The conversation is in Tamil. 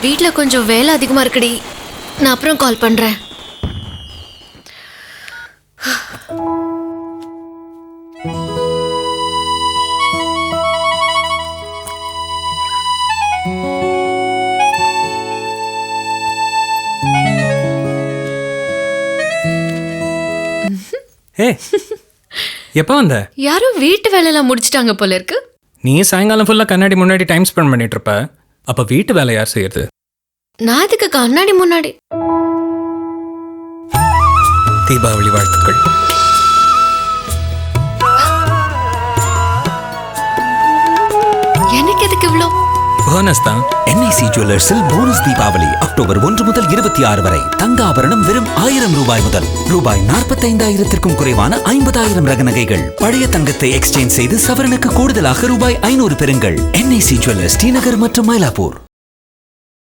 வீட்ல கொஞ்சம் வேலை அதிகமா இருக்குடி. நான் அப்புறம் கால் பண்றேன். எப்போ வந்த? யாரும் வீட்டு வேலையெல்லாம் முடிச்சிட்டாங்க போல இருக்கு. நீ சாயங்காலம் ஃபுல்லா கண்ணாடி முன்னாடி டைம் ஸ்பெண்ட் பண்ணிட்டு இருப்ப. அப்ப வீட்டு வேலை யார் செய்யறது? நான் இதுக்கு கண்ணாடி முன்னாடி. தீபாவளி வாழ்த்துக்கள். எனக்கு எதுக்கு இவ்ளோ? போனஸ் தான். NIC ஜுவல்லர்ஸில் போனஸ் தீபாவளி அக்டோபர் 1 முதல் 26 வரை. தங்க ஆபரணம் வெறும் 1000 ரூபாய் முதல். ரூபாய் 45,000த்திற்கும் குறைவான 50,000 ரக நகைகள். பழைய தங்கத்தை எக்ஸ்சேஞ்ச் செய்து சவரனுக்கு கூடுதலாக ரூபாய் 500 பெறுங்கள். NIC ஜுவல்லர்ஸ், ஸ்ரீநகர் மற்றும் மயிலாப்பூர்.